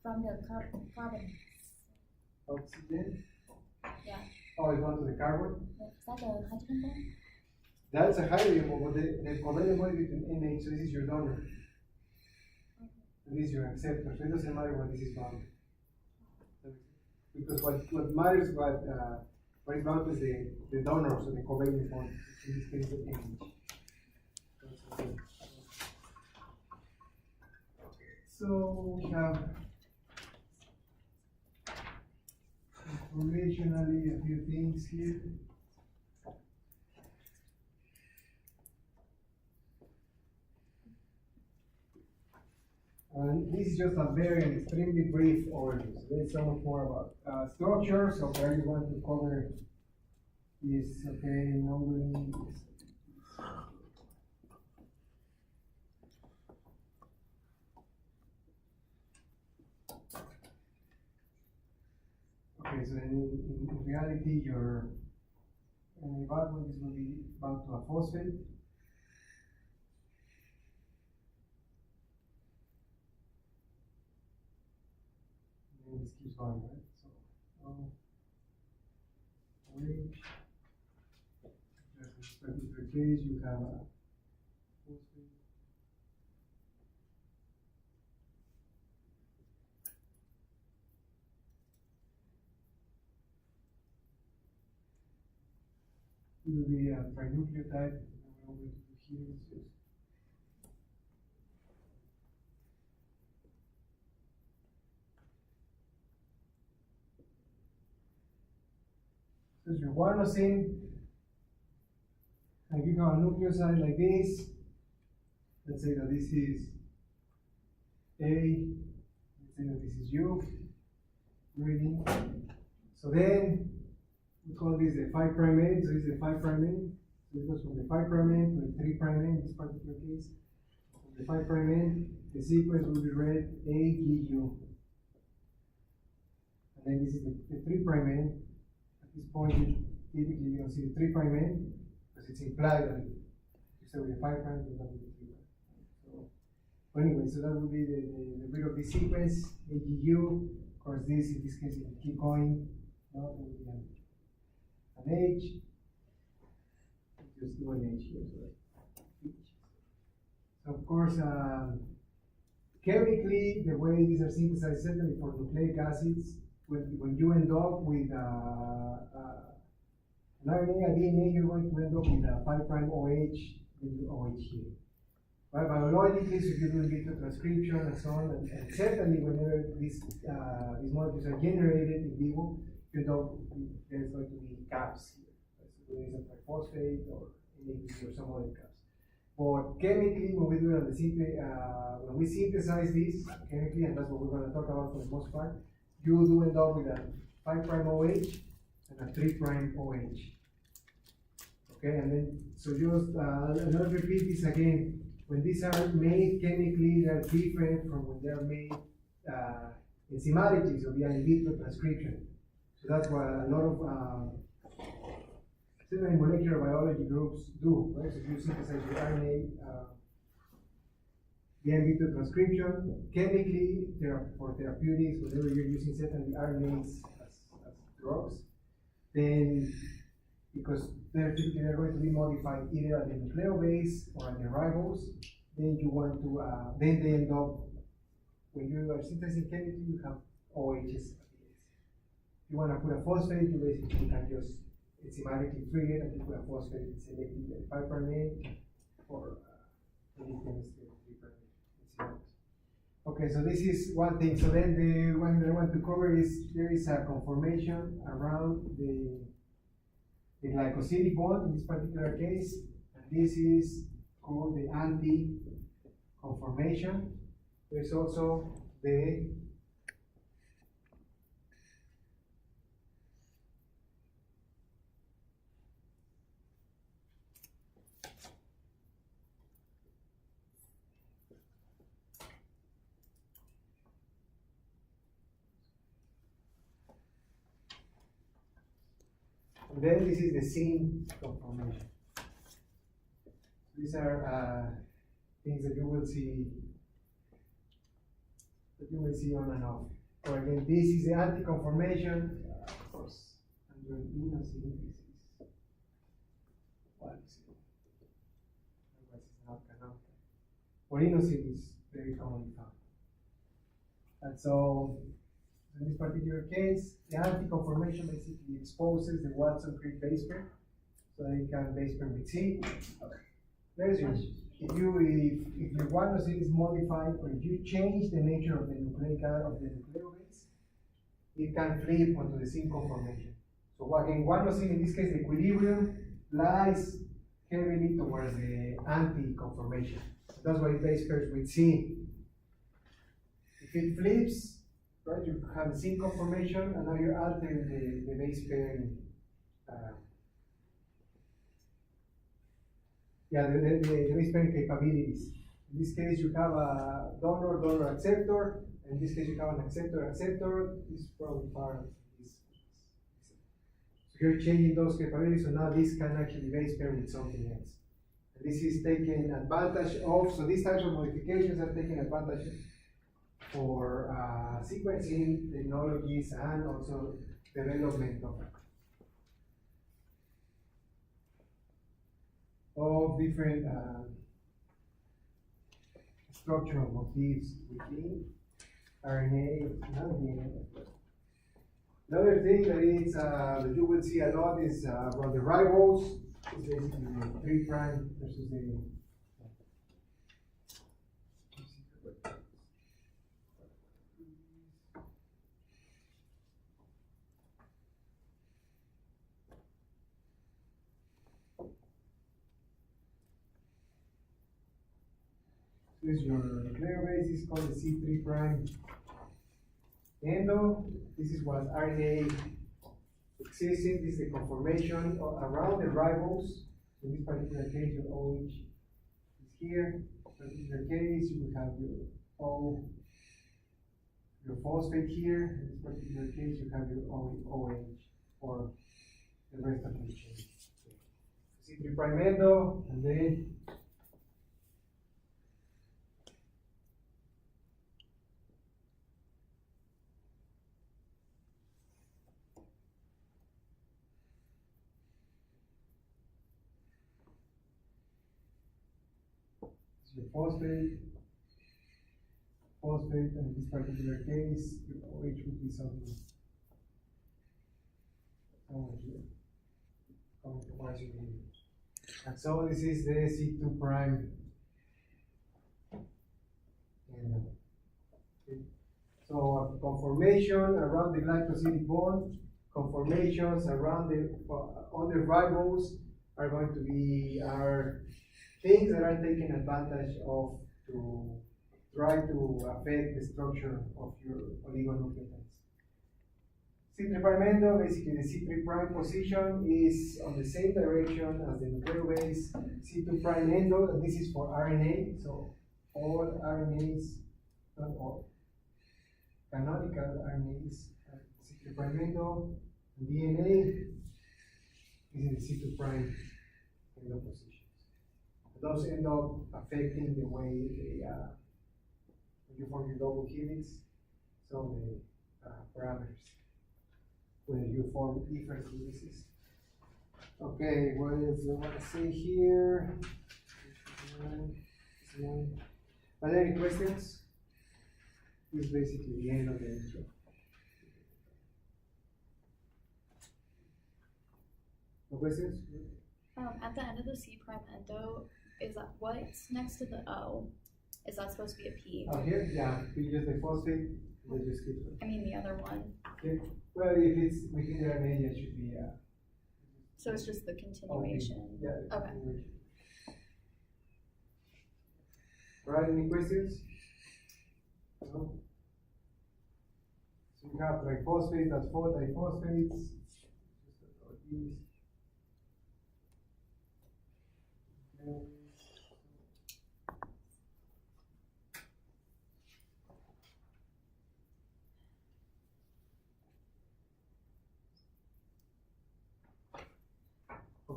from the carbon. Oxygen? Yeah. Oh, it's one to the carbon? Is that a hydrogen bond? That's a hydrogen bond, but the covalent bond is between NH, so this is your donor. And this is your acceptor, so it doesn't matter what this is bound. Because what matters, what is bound is the donor, so the covalent bond, in this case the NH. So we have informationally a few things here. And this is just a very extremely brief overview. So there's so much more about structure. So what I want to cover is numbering. Okay, so in reality, your backbone is going to be bound to a phosphate. And this keeps going, right? So, OH. Just in this particular case, you have a phosphate. It will be a trinucleotide. What I'm going to do here is just your guanosine. And if you have a nucleoside like this, let's say that this is A, let's say that this is U, reading. So then we call this the 5' end, so this is the 5' end. So it goes from the 5' end to the 3' end in this particular case. From the 5' end, the sequence will be read A, G, U. And then this is the 3' end. At this point, typically you don't see the 3' end because it's implied that you start with the 5' and then with the 3'. So anyway, so that will be the bit of the sequence, AGU. Of course, in this case, you can keep going. No, it will be an H. Just do an H here. So of course, chemically, the way these are synthesized, certainly for nucleic acids, when you end up with an RNA, a DNA, you're going to end up with a 5' OH, then OH here. Right? Biologically, so if you do in vitro transcription and so on, and certainly whenever these molecules are generated in vivo, you know there's going to be caps here. Right? So there is a triphosphate or NAD or some other caps. But chemically, when we do it on the when we synthesize this chemically, and that's what we're going to talk about for the most part, you do end up with a 5' OH and a 3' OH. Okay, and then so just another repeat this again. When these are made chemically, they are different from when they are made enzymatically, so via in vitro transcription. So that's what a lot of certainly molecular biology groups do, right? So you synthesize your RNA via in vitro transcription. Chemically, for therapeutics, whenever you're using certainly RNAs as drugs, then because they're going to be modified either at the nucleobase or at the ribose, then you want to, then they end up, when you are synthesizing chemically, you have OHs at the end. If you want to put a phosphate, you basically can just enzymatically treat it and you put a phosphate and select the 5' end or in this case, the 3' end. Okay, so this is one thing. So then the one that I want to cover is there is a conformation around the glycosidic bond in this particular case, and this is called the anti-conformation. There's also the And then this is the scene conformation. These are things that you will see on and off. So again, this is the anti-conformation. Of course, under inosine, this is what is it? Otherwise, it's not canonical. Or inosine is very commonly found. And so, in this particular case, the anti-conformation basically exposes the Watson-Crick base pair, so that it can base pair with C. There's your, if your guanosine is modified, or if you change the nature of the nucleic acid of the nucleobase, it can flip onto the zinc conformation. So again, guanosine, in this case, the equilibrium lies heavily towards the anti-conformation. That's why it base pairs with C. If it flips, right, you have the zinc conformation, and now you're altering the base pairing. The base pairing capabilities. In this case, you have a donor acceptor. In this case, you have an acceptor. This is probably part of this. So you're changing those capabilities, so now this can actually base pair with something else. And this is taken advantage of, so these types of modifications are taken advantage for sequencing technologies and also development of different structural motifs within RNA and DNA. Another thing that is that you will see a lot is around the ribose. It's basically the 3' versus the this is your nucleobase. This is called the C3' endo. This is what RNA existing. This is the conformation around the ribose. In this particular case, your OH is here. In this particular case, you will have your phosphate here. In this particular case, you have your OH for the rest of the chain. C3' endo, and then the phosphate, and in this particular case, your OH would be something here, coming towards your image. And so this is the C2'. So conformation around the glycosidic bond, conformations around the other ribose are going to be things that are taken advantage of to try to affect the structure of your oligonucleotides. C3' endo, basically the C3' position is on the same direction as the nucleobase. C2' endo, and this is for RNA, so all RNAs, not all, canonical RNAs are C3' endo. DNA is in the C2' endo position. Those end up affecting the way they, when you form your double helix, some parameters, when you form different helices. Okay, what else I want to say here? Are there any questions? This is basically the end of the intro. No questions? At the end of the C' endo, is that what's next to the O? Is that supposed to be a P? Oh, here? Yeah, we just the phosphate, they just keep it. I mean the other one. Okay. Well, if it's within the RNA, it should be So it's just the continuation. okay. Yeah. The Okay. continuation. All right, any questions? No? So we have triphosphate, that's 4 triphosphates.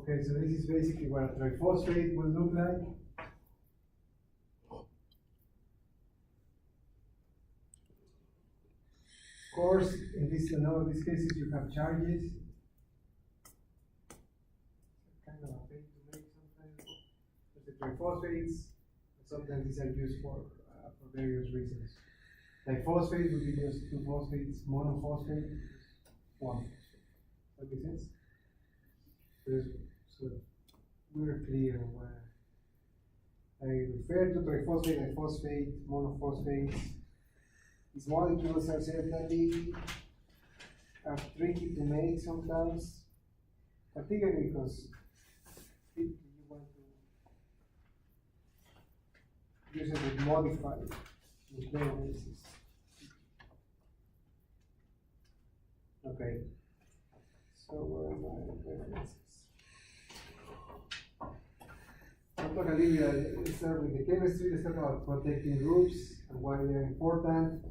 Okay, so this is basically what a triphosphate will look like. Of course, in all of these cases, you have charges. Kind of a pain to make sometimes. But the triphosphates, sometimes these are used for various reasons. Diphosphate would be just two phosphates, monophosphate, one. Does that make sense? So we're clear where I refer to triphosphate, diphosphate, monophosphates. These molecules are certainly tricky to make sometimes, particularly because you want to use it with modified nucleobases. Okay, so where are my references? I'm going to leave you, let's start with the chemistry, let's talk about protecting groups and why they're important.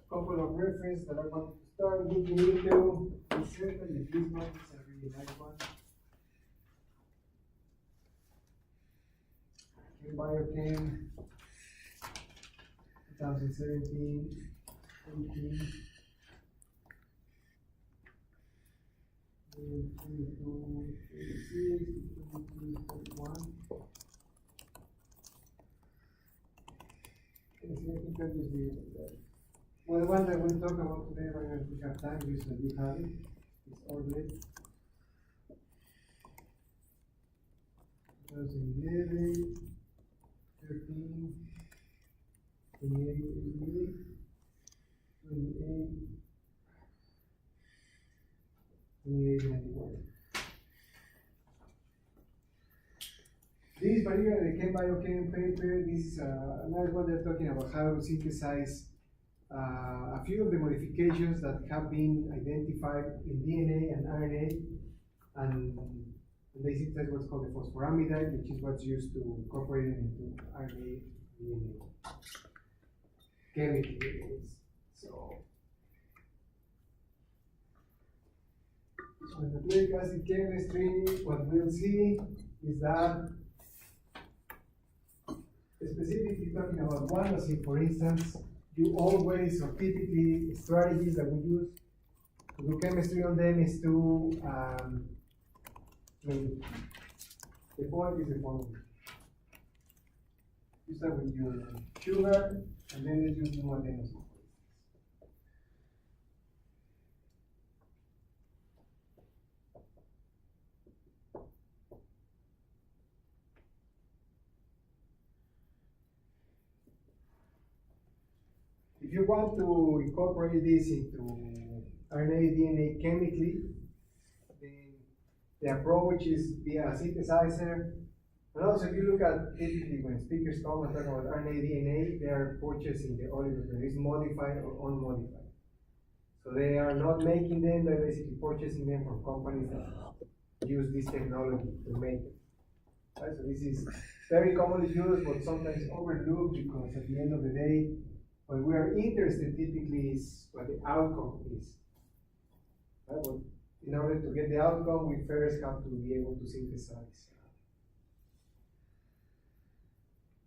Couple of references that I want to start looking into. Certainly this one is a really nice one. Biochem 2017, 18, 22, 36, 22, 41. Well, the one that we'll talk about today, right now, if we have time, is that you have it. It's ordered. 2011, 13, 28, 28, 91. This particular, the ChemBioChem paper, this is another one they're talking about how to synthesize a few of the modifications that have been identified in DNA and RNA, and they synthesize what's called the phosphoramidite, which is what's used to incorporate it into RNA, DNA, chemically. So in nucleic acid chemistry, what we'll see is that, specifically talking about guanosine, for instance, you always, or typically, strategies that we use to do chemistry on them is to, the point is the following. You start with your sugar, and then let's use more adenosine. If you want to incorporate this into RNA, DNA chemically, then the approach is via a synthesizer. And also, if you look at typically when speakers come and talk about RNA, DNA, they are purchasing the oligos, whether it's modified or unmodified. So they are not making them, they're basically purchasing them from companies that use this technology to make it. Right? So this is very commonly used, but sometimes overlooked because at the end of the day, what we are interested typically is what the outcome is. Right? But in order to get the outcome, we first have to be able to synthesize.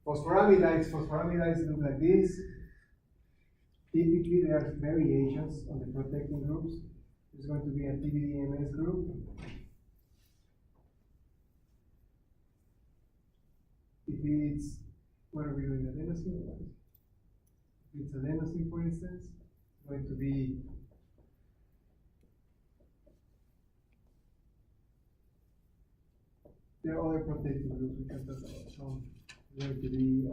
Phosphoramidites look like this. Typically, there are variations on the protecting groups. There's going to be a PBDMS group. If it's, what are we doing, adenosine? If it's adenosine, for instance, it's going to be there are other protecting groups we can talk about. So it's going to be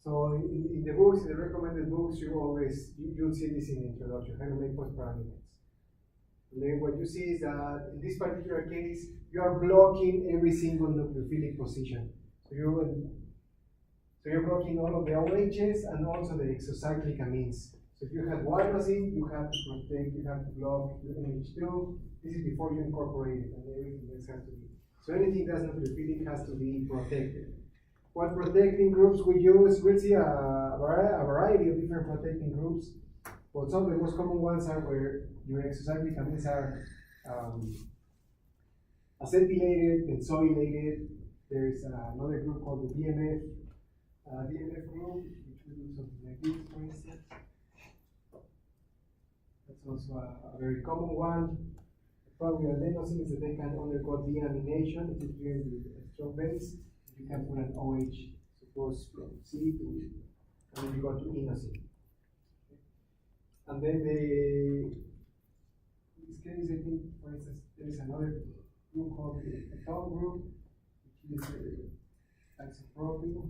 so in the books, in the recommended books, you'll see this in the introduction, how to make phosphoramidites. And then what you see is that in this particular case, you are blocking every single nucleophilic position. So you're blocking all of the OHs and also the exocyclic amines. So if you had inosine, you have to protect, you have to block your NH2. This is before you incorporate it, and everything else has to be. So anything that's nucleophilic has to be protected. What protecting groups we use? We'll see a variety of different protecting groups. But some of the most common ones are where your exocyclic amines are acetylated, benzoylated. There's another group called the DMF group, which will do something like this, for instance. That's also a very common one. The problem with adenosine is that they can undergo deamination. It is driven with a strong base. You can put an OH, suppose from C to, and then you go to inosine. And then in this case, I think, for instance, there is another group called the ketone group, which is isopropyl.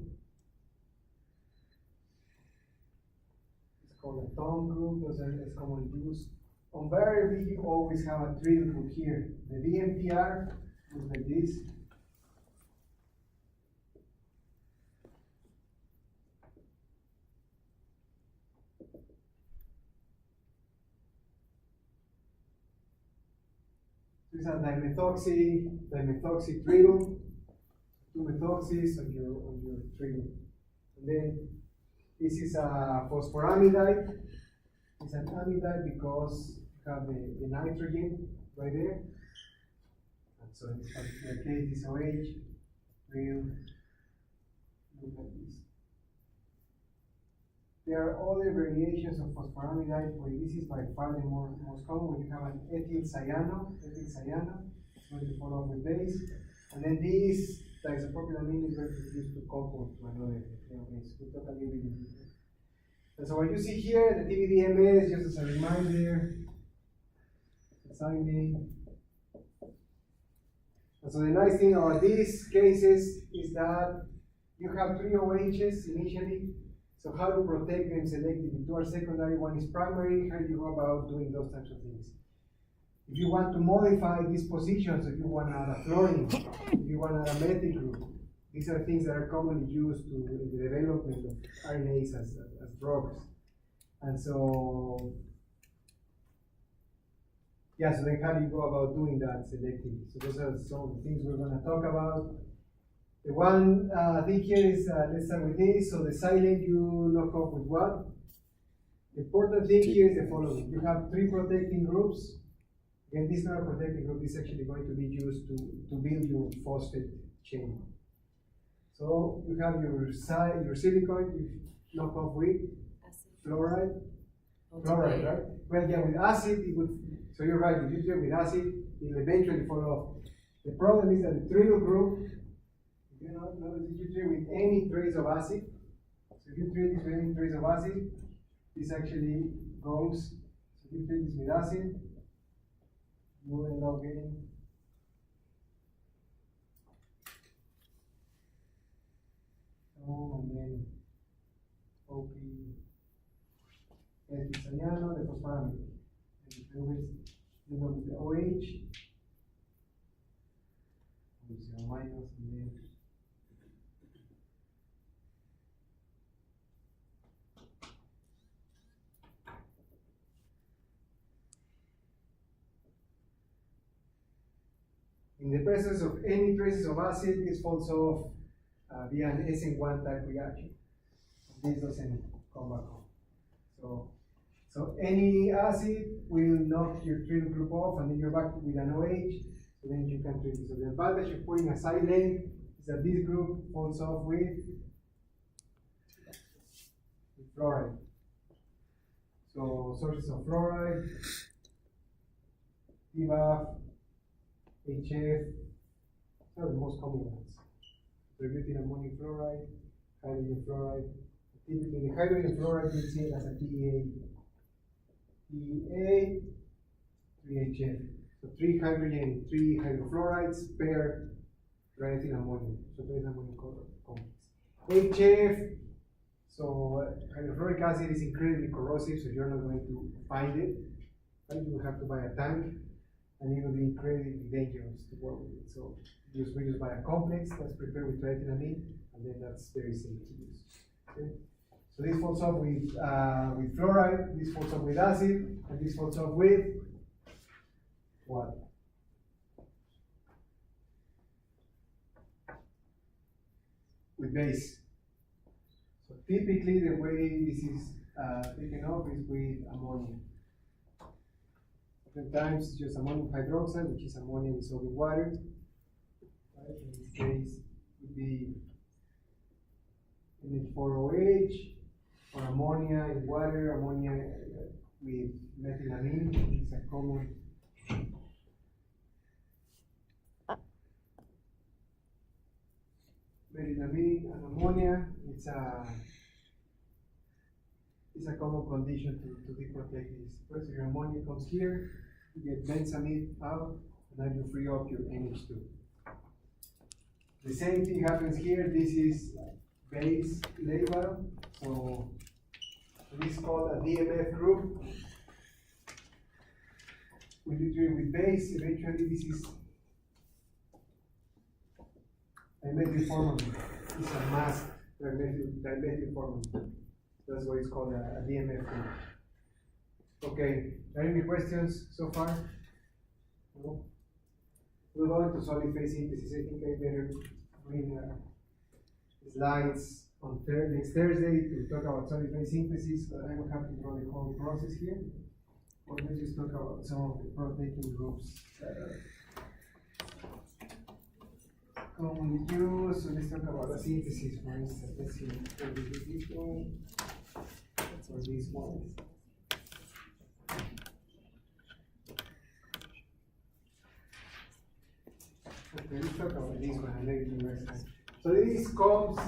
It's called a tone group. Those are less commonly used. On variably, you always have a triple group here. The DMPR looks like this. This is a dimethoxy triple, 2 methoxys on your triple. And then this is a phosphoramidite. It's an amidite because you have the nitrogen right there. And so in this particular case, this OH will look like this. There are other variations of phosphoramidite, where this is by far the most common, where you have an ethyl cyano, it's going to follow up with base, and then this isopropylamine is going to be used to couple to another base. We'll talk a little bit in detail. And so what you see here, the TBDMS, just as a reminder, the signing. And so the nice thing about these cases is that you have 3 OHs initially. So how to protect them selectively? 2 are secondary, 1 is primary. How do you go about doing those types of things? If you want to modify these positions, if you want to add a fluorine, if you want to add a methyl group, these are things that are commonly used in the development of RNAs as drugs. And so, yeah, so then how do you go about doing that selectively? So those are some of the things we're going to talk about. The one thing here is, let's start with this. So the silent, you knock off with what? The important thing here is the following. You have 3 protecting groups. Again, this is not a protecting group. This is actually going to be used to build your phosphate chain. So you have your silicon, you knock off with fluoride. Fluoride, right? Well, yeah, with acid, it would, so you're right, if you treat with acid, it will eventually fall off. The problem is that the triple group, you know, if you treat with any trace of acid, so if you treat this with any trace of acid, this actually goes, so if you treat this with acid, you will end up getting and then OP, cyano, the phosphoramide. And the always end up with the OH, with 0 minus, and then in the presence of any traces of acid, this falls off via an SN1 type reaction. This doesn't come back home. So any acid will knock your triple group off, and then you're back with an OH, so then you can treat it. So the advantage of putting a silane is that this group falls off with fluoride. So sources of fluoride, TBAF, HF, those are the most common ones. Rebutyl ammonium fluoride, hydrogen fluoride. Typically, the hydrogen fluoride you see it as a PEA. PEA, 3HF. So 3 hydrofluorides per rebutyl ammonium. So there is ammonium complex. HF, so hydrofluoric acid is incredibly corrosive, so you're not going to find it. Right? You will have to buy a tank, and it will be incredibly dangerous to work with it. So we just buy a complex that's prepared with tretinoamine, and then that's very safe to use. Okay? So this folds off with fluoride, this folds off with acid, and this folds off with what? With base. So typically the way this is taken off is with ammonia. Sometimes it's just ammonium hydroxide, which is ammonia dissolved in water. Right? In this case, it would be NH4OH, or ammonia in water, ammonia with methylamine. It's a common. Methylamine and ammonia, it's a common condition to deprotect this. First, your ammonia comes here, you get benzamide out, and then you free up your NH2. The same thing happens here. This is base label, so this is called a DMF group. When you do it with base, eventually this is dimethylformalin. It's a masked dimethylformalin. That's why it's called a DMF group. Okay, are there any questions so far? No? We'll go into solid phase synthesis. I think I better bring slides on next Thursday to talk about solid phase synthesis, but I don't have to draw the whole process here. Or let's just talk about some of the protein groups that are commonly used. So let's talk about the synthesis, for instance. Let's see, can we do this one or this one? Okay, let's talk about this one and maybe the next time. So this comes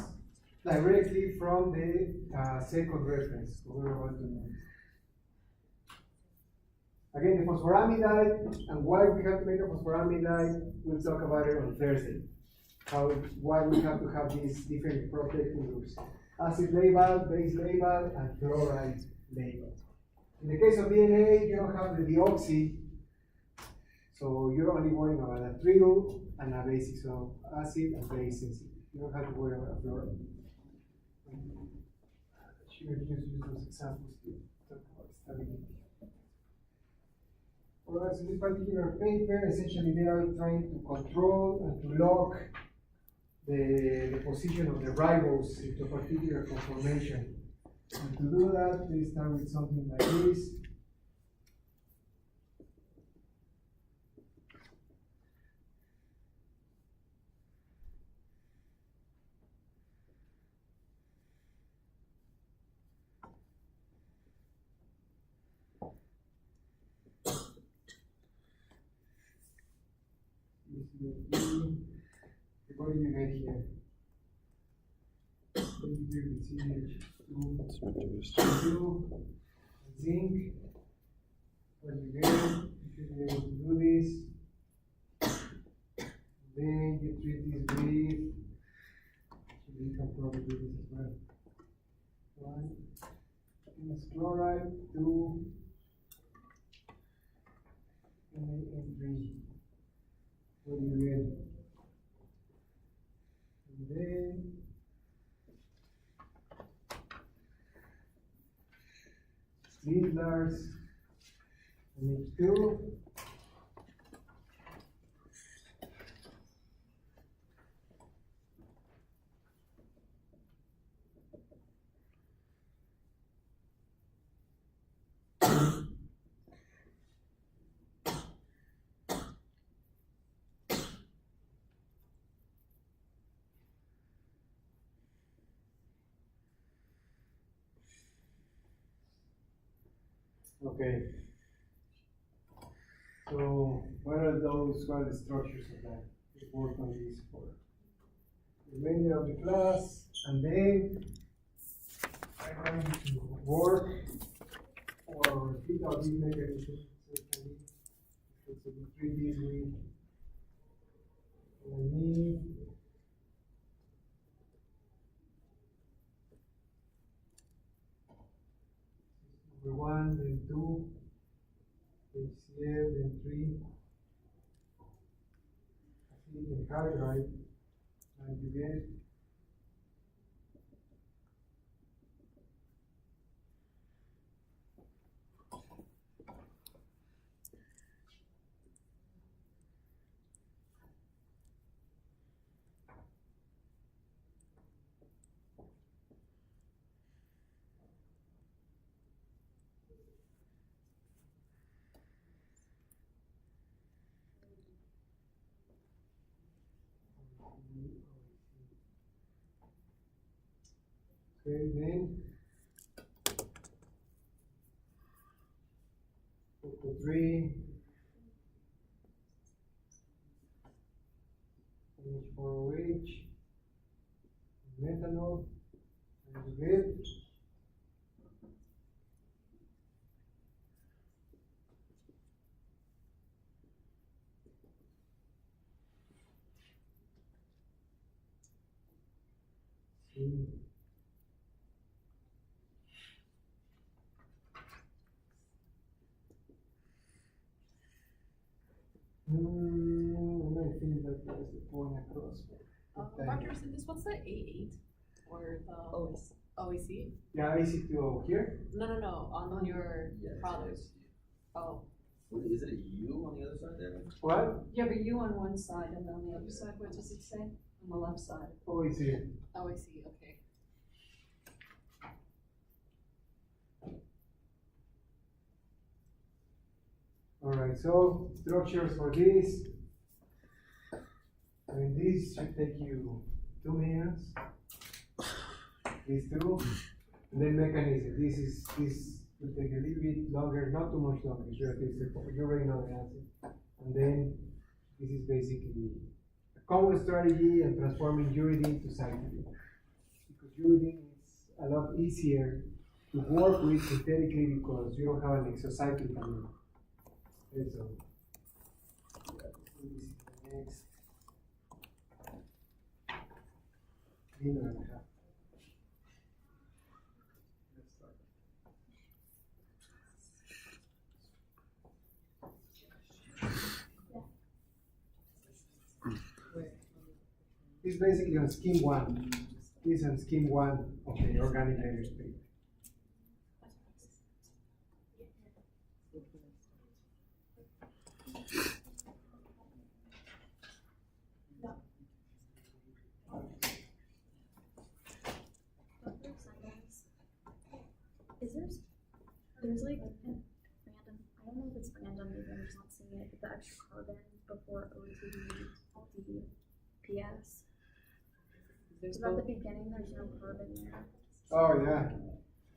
directly from the second reference. We're about to know. Again, the phosphoramidite and why we have to make a phosphoramidite, we'll talk about it on Thursday. Why we have to have these different protecting groups. Acid label, base label, and chloride label. In the case of DNA, you don't have the deoxy, so you're only worrying about a triple and a basic, so acid and bases. You don't have to worry about a fluoride. Should use those examples to talk about stability. Alright, so this particular paper, essentially they are trying to control and to lock the position of the ribose into a particular conformation. And to do that, they start with something like this. What do you get here? What do you do with CH2, zinc? What do you get? You should be able to do this. Then you treat this with, you can probably do this as well. One, minus chloride, 2, and 3. What do you get? And then Lidlars and H2. Okay. So what are the structures of that? We work on this for the remainder of the class, and then I'm going to work or fit out these mechanisms. So we treat this with me. Number 1, then 2, HCl, then 3, acetic anhydride, and you get Okay, then. Put the 3. NH4OH. Methanol. And good. I think that there's a point across. Dr. Sintis, what's the A8 or the OEC? Yeah, AC2O here. No, on your product. Oh, Is it a U on the other side there? What? You have a U on one side and on the other side, what does it say? On the left side. OEC. OEC, okay. Alright, so structures for this. I mean, this should take you 2 minutes. These two. And then mechanism. This will take a little bit longer, not too much longer. You already know the answer. And then this is basically a common strategy and transforming uridine to cycling. Because uridine is a lot easier to work with synthetically because you don't have an exocyclic amine. And so, this is the next minute and a half. Let's start. It's basically on scheme 1. This is on scheme 1 of the organic layer space. There's like random, I don't know if it's random, maybe I'm just not seeing it, but the extra carbon before OTD, PS. So at the beginning, there's no carbon there. Oh, yeah.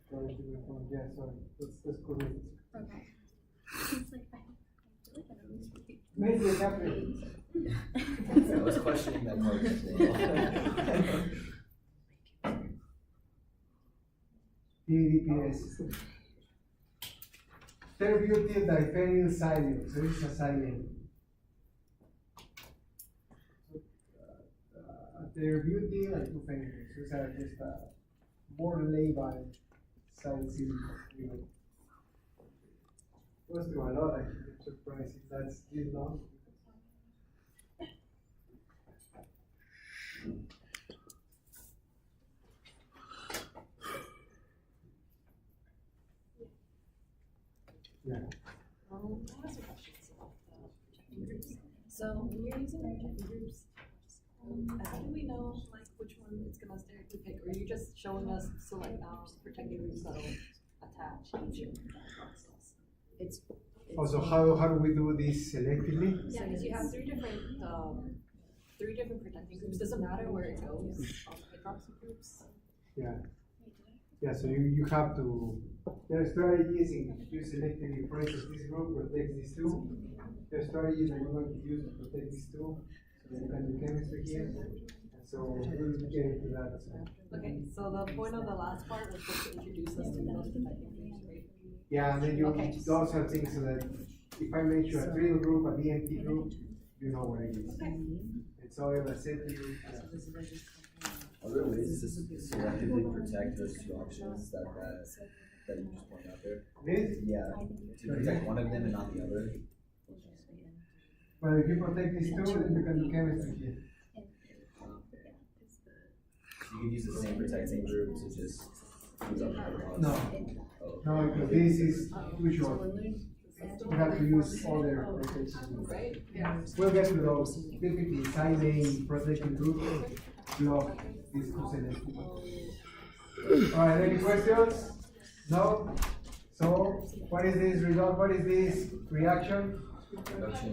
Sorry, yeah, sorry. Let's go with it. Okay. It's like, I feel like I know this repeat. Maybe it's happening. I was questioning that part as well. PDPS. Therapeutic diphenyl silane. So this is a silane. Therapeutic and 2 phenyls. These are just more labile salicylic. Goes through a lot. I'm surprised if that's this long. Yeah. I have some questions about the protecting groups. So when you're using protecting groups, how do we know like which one it's gonna sterically pick, or are you just showing us select protecting groups that'll attach each process? It's Also, how do we do this selectively? yeah, because you have three different protecting groups. Doesn't matter where it goes on the hydroxy groups. Yeah. Yeah, so you have to, there are strategies in which you selectively, for instance, this group protects these two. There are strategies that we're going to use to protect these two. So you can do chemistry here. And so we'll get into that. So. Okay, so the point of the last part was just to introduce us to those protecting groups, right? Yeah, and then you Okay. also have things so that if I make sure a trial group, a DMT group, you know where it is. And so if I said to you, Are there ways to selectively protect those two options that you just pointed out there? this, Yeah, to protect one of them and not the other. well, if you protect these two, then you can do chemistry here. You could use the same protecting group to just use up the hydroxy. No. Oh. No, because this is too short. You have to use other protection. Right? Yeah. We'll get to those. Typically, silane protection group block these two selective. Alright, any questions? No? So, what is this result? What is this reaction? Reduction.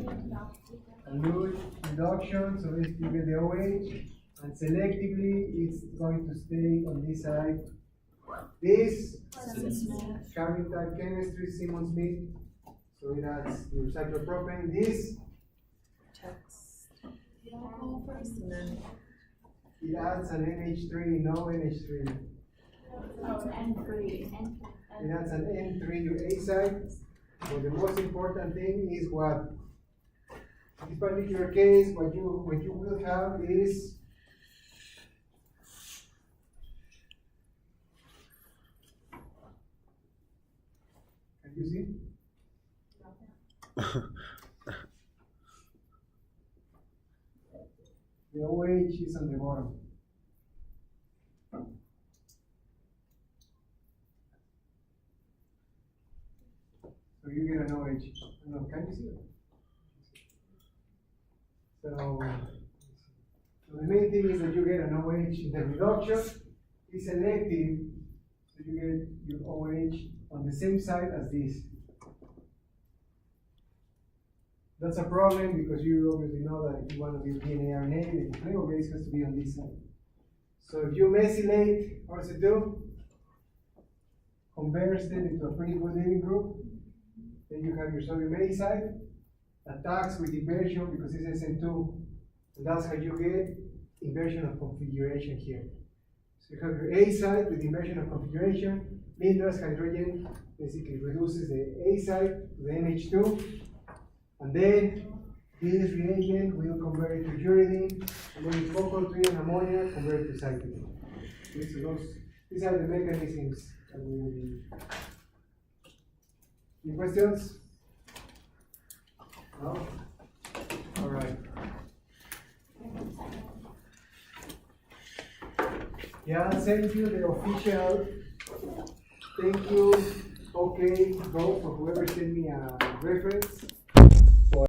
Dilute reduction, so this you get the OH. and selectively it's going to stay on this side. This Carrington chemistry, Simon Smith, so it adds your cyclopropane. This And then it adds an NH3, no NH3. It adds an N3, your A side. But the most important thing is what, in this particular case, what you will have is can you see? The OH is on the bottom. So you get an OH. No, can you see it? So the main thing is that you get an OH. The reduction is selective, so you get your OH on the same side as this. That's a problem because you obviously know that if you want to do DNA RNA, the nucleic base has to be on this side. So if you methylate, what does it do? Converts it into a pretty good leaving group. Then you have your sodium A side, attacks with inversion because it's SN2. And that's how you get inversion of configuration here. So you have your A side with inversion of configuration. Linda's hydrogen basically reduces the A side to the NH2. And then this reagent will convert it to uridine, and then it's focal-3 and ammonia convert it to cyclidine. Okay, so these are the mechanisms that we will be. Any questions? No? All right. Yeah, send you the official thank you, okay, vote for whoever sent me a reference.